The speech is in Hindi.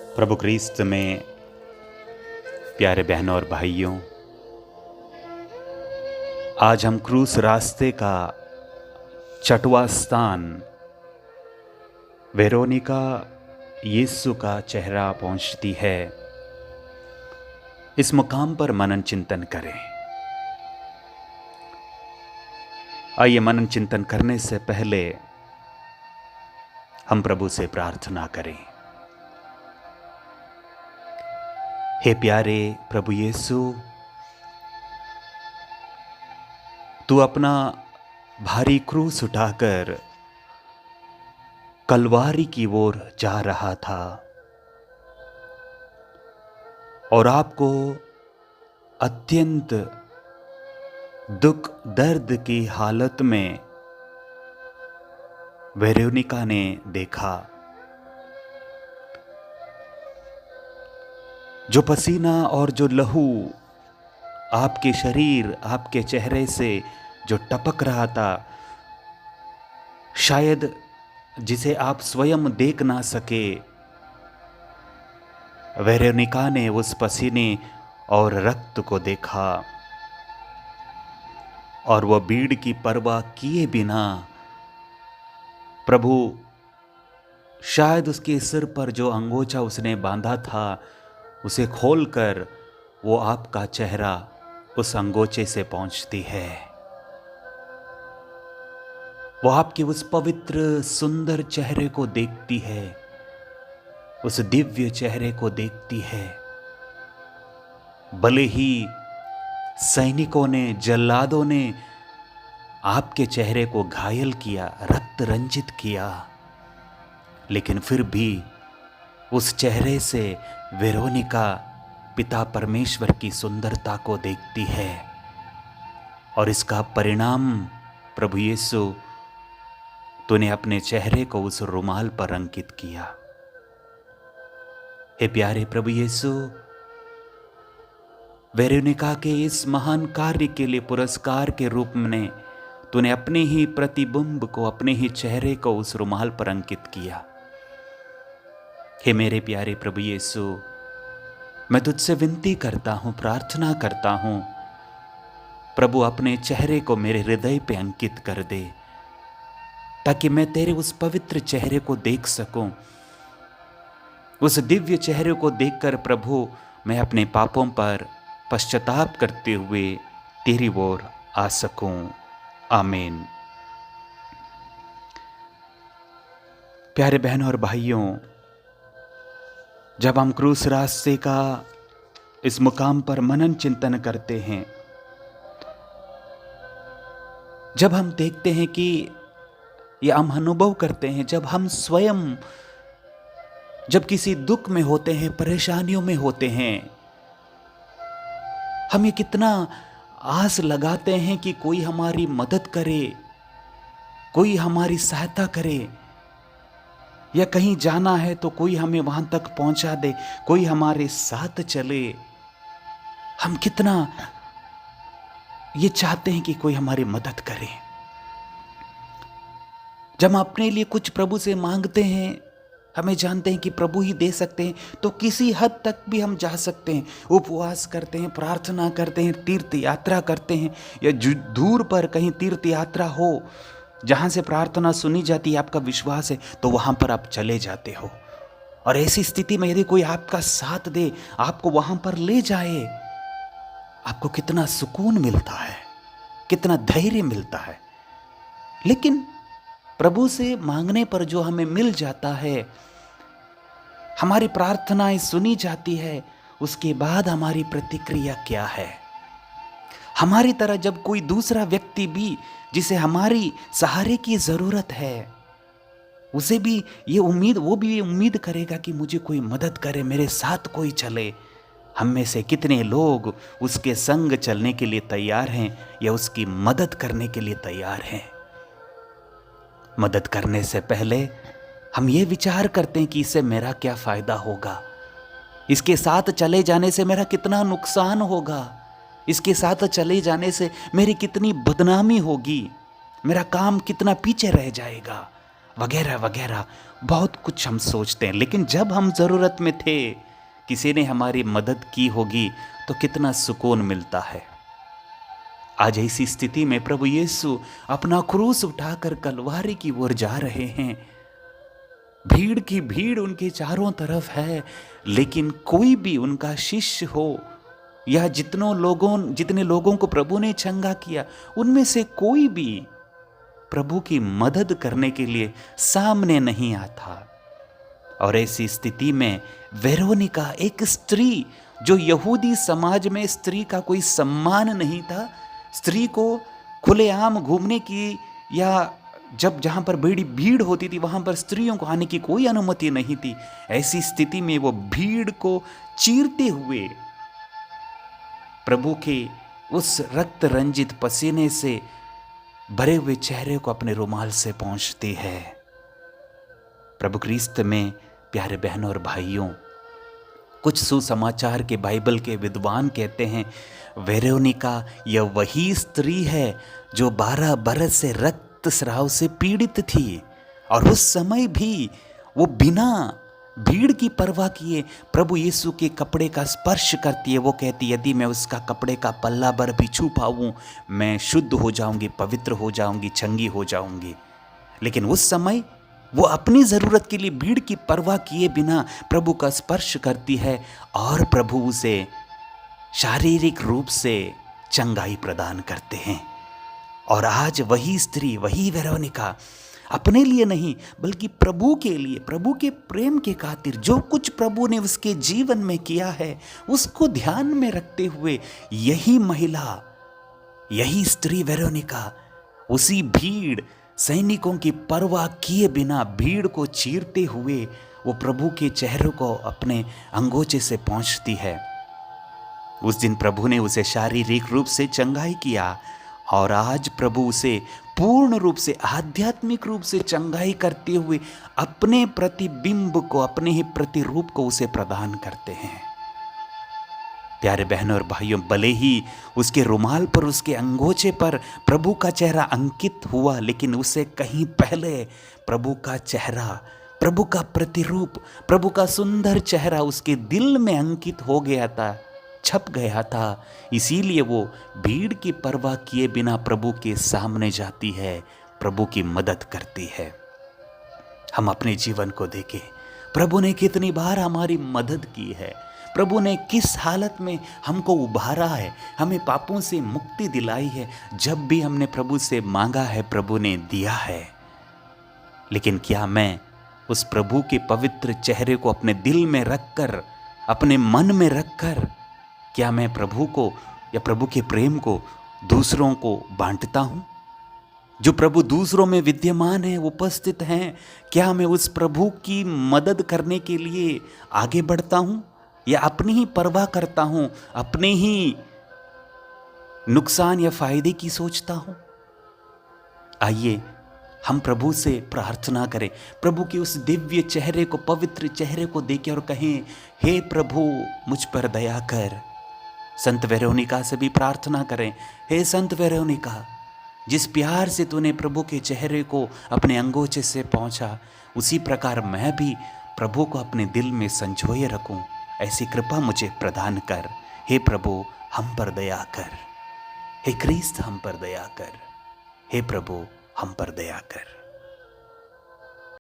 प्रभु क्रिस्त में प्यारे बहनों और भाइयों, आज हम क्रूस रास्ते का छठवां स्थान वेरोनिका यीशु का चेहरा पहुंचती है। इस मुकाम पर मनन चिंतन करें। आइए मनन चिंतन करने से पहले हम प्रभु से प्रार्थना करें। हे प्यारे प्रभु यीशु, तू अपना भारी क्रूस उठाकर कलवारी की ओर जा रहा था और आपको अत्यंत दुख दर्द की हालत में वेरोनिका ने देखा। जो पसीना और जो लहू आपके शरीर, आपके चेहरे से जो टपक रहा था, शायद जिसे आप स्वयं देख ना सके, वेरोनिका ने उस पसीने और रक्त को देखा और वह भीड़ की परवाह किए बिना प्रभु शायद उसके सिर पर जो अंगोछा उसने बांधा था उसे खोलकर वो आपका चेहरा उस अंगोछे से पहुंचती है। वो आपके उस पवित्र सुंदर चेहरे को देखती है, उस दिव्य चेहरे को देखती है। भले ही सैनिकों ने, जल्लादों ने आपके चेहरे को घायल किया, रक्त रंजित किया, लेकिन फिर भी उस चेहरे से वेरोनिका पिता परमेश्वर की सुंदरता को देखती है। और इसका परिणाम प्रभु यीशु, तूने अपने चेहरे को उस रुमाल पर अंकित किया। हे प्यारे प्रभु यीशु, वेरोनिका के इस महान कार्य के लिए पुरस्कार के रूप में तूने अपने ही प्रतिबिंब को, अपने ही चेहरे को उस रुमाल पर अंकित किया। हे मेरे प्यारे प्रभु यीशु, मैं तुझसे विनती करता हूं, प्रार्थना करता हूं, प्रभु अपने चेहरे को मेरे हृदय पे अंकित कर दे, ताकि मैं तेरे उस पवित्र चेहरे को देख सकूं। उस दिव्य चेहरे को देखकर प्रभु मैं अपने पापों पर पश्चाताप करते हुए तेरी ओर आ सकूं। आमीन। प्यारे बहनों और भाइयों, जब हम क्रूस रास्ते का इस मुकाम पर मनन चिंतन करते हैं, जब हम देखते हैं कि या हम अनुभव करते हैं, जब हम स्वयं जब किसी दुख में होते हैं, परेशानियों में होते हैं, हम ये कितना आस लगाते हैं कि कोई हमारी मदद करे, कोई हमारी सहायता करे, या कहीं जाना है तो कोई हमें वहां तक पहुंचा दे, कोई हमारे साथ चले। हम कितना ये चाहते हैं कि कोई हमारी मदद करे। जब हम अपने लिए कुछ प्रभु से मांगते हैं, हमें जानते हैं कि प्रभु ही दे सकते हैं, तो किसी हद तक भी हम जा सकते हैं, उपवास करते हैं, प्रार्थना करते हैं, तीर्थ यात्रा करते हैं, या दूर पर कहीं तीर्थ यात्रा हो जहाँ से प्रार्थना सुनी जाती है, आपका विश्वास है तो वहाँ पर आप चले जाते हो। और ऐसी स्थिति में यदि कोई आपका साथ दे, आपको वहाँ पर ले जाए, आपको कितना सुकून मिलता है, कितना धैर्य मिलता है। लेकिन प्रभु से मांगने पर जो हमें मिल जाता है, हमारी प्रार्थनाएं सुनी जाती है, उसके बाद हमारी प्रतिक्रिया क्या है? हमारी तरह जब कोई दूसरा व्यक्ति भी जिसे हमारी सहारे की जरूरत है, उसे भी ये उम्मीद, वो भी ये उम्मीद करेगा कि मुझे कोई मदद करे, मेरे साथ कोई चले। हम में से कितने लोग उसके संग चलने के लिए तैयार हैं या उसकी मदद करने के लिए तैयार हैं? मदद करने से पहले हम ये विचार करते हैं कि इससे मेरा क्या फायदा होगा, इसके साथ चले जाने से मेरा कितना नुकसान होगा, इसके साथ चले जाने से मेरी कितनी बदनामी होगी, मेरा काम कितना पीछे रह जाएगा। वगैरह वगैरह बहुत कुछ हम सोचते हैं। लेकिन जब हम ज़रूरत में थे, किसी ने हमारी मदद की होगी तो कितना सुकून मिलता है। आज ऐसी स्थिति में प्रभु यीशु अपना क्रूस उठाकर कलवारी की ओर जा रहे हैं। भीड़ की भीड़ उनके चारों तरफ है, लेकिन कोई भी उनका शिष्य हो या जितने लोगों को प्रभु ने चंगा किया, उनमें से कोई भी प्रभु की मदद करने के लिए सामने नहीं आता। और ऐसी स्थिति में वेरोनिका, एक स्त्री, जो यहूदी समाज में स्त्री का कोई सम्मान नहीं था, स्त्री को खुलेआम घूमने की या जहां पर बड़ी भीड़ होती थी वहां पर स्त्रियों को आने की कोई अनुमति नहीं थी। ऐसी स्थिति में वो भीड़ को चीरते हुए प्रभु के उस रक्त रंजित पसीने से भरे हुए चेहरे को अपने रुमाल से पोंछती है। प्रभु क्रिस्त में प्यारे बहनों और भाइयों, कुछ सुसमाचार के बाइबल के विद्वान कहते हैं वेरोनिका यह वही स्त्री है जो 12 बरस से रक्तस्राव से पीड़ित थी, और उस समय भी वो बिना भीड़ की परवाह किए प्रभु यीशु के कपड़े का स्पर्श करती है। वो कहती, यदि मैं उसका कपड़े का पल्ला भर भी छू पाऊं, मैं शुद्ध हो जाऊंगी, पवित्र हो जाऊंगी, चंगी हो जाऊंगी। लेकिन उस समय वो अपनी ज़रूरत के लिए भीड़ की परवाह किए बिना प्रभु का स्पर्श करती है, और प्रभु उसे शारीरिक रूप से चंगाई प्रदान करते हैं। और आज वही स्त्री, वही वेरोनिका अपने लिए नहीं बल्कि प्रभु के लिए, प्रभु के प्रेम के खातिर, जो कुछ प्रभु ने उसके जीवन में किया है उसको ध्यान में रखते हुए, यही महिला, यही स्त्री वेरोनिका उसी भीड़, सैनिकों की परवाह किए बिना भीड़ को चीरते हुए वो प्रभु के चेहरे को अपने अंगोछे से पोंछती है। उस दिन प्रभु ने उसे शारीरिक रूप से चंगाई किया, और आज प्रभु उसे पूर्ण रूप से, आध्यात्मिक रूप से चंगाई करते हुए अपने प्रतिबिंब को, अपने ही प्रतिरूप को उसे प्रदान करते हैं। प्यारे बहनों और भाइयों, भले ही उसके रुमाल पर, उसके अंगोछे पर प्रभु का चेहरा अंकित हुआ, लेकिन उससे कहीं पहले प्रभु का चेहरा, प्रभु का प्रतिरूप, प्रभु का सुंदर चेहरा उसके दिल में अंकित हो गया था, छप गया था। इसीलिए वो भीड़ की परवाह किए बिना प्रभु के सामने जाती है, प्रभु की मदद करती है। हम अपने जीवन को देखें, प्रभु ने कितनी बार हमारी मदद की है, प्रभु ने किस हालत में हमको उभारा है, हमें पापों से मुक्ति दिलाई है। जब भी हमने प्रभु से मांगा है, प्रभु ने दिया है। लेकिन क्या मैं उस प्रभु के पवित्र चेहरे को अपने दिल में रखकर, अपने मन में रखकर, क्या मैं प्रभु को या प्रभु के प्रेम को दूसरों को बांटता हूँ? जो प्रभु दूसरों में विद्यमान है, उपस्थित हैं, क्या मैं उस प्रभु की मदद करने के लिए आगे बढ़ता हूँ, या अपनी ही परवाह करता हूँ, अपने ही नुकसान या फायदे की सोचता हूँ? आइए हम प्रभु से प्रार्थना करें, प्रभु के उस दिव्य चेहरे को, पवित्र चेहरे को देखें और कहें, हे प्रभु मुझ पर दया कर। संत वेरोनिका से भी प्रार्थना करें, हे संत वेरोनिका, जिस प्यार से तूने प्रभु के चेहरे को अपने अंगोछे से पहुंचा, उसी प्रकार मैं भी प्रभु को अपने दिल में संजोए रखूं। ऐसी कृपा मुझे प्रदान कर। हे प्रभु हम पर दया कर, हे क्रिस्त हम पर दया कर, हे प्रभु हम पर दया कर।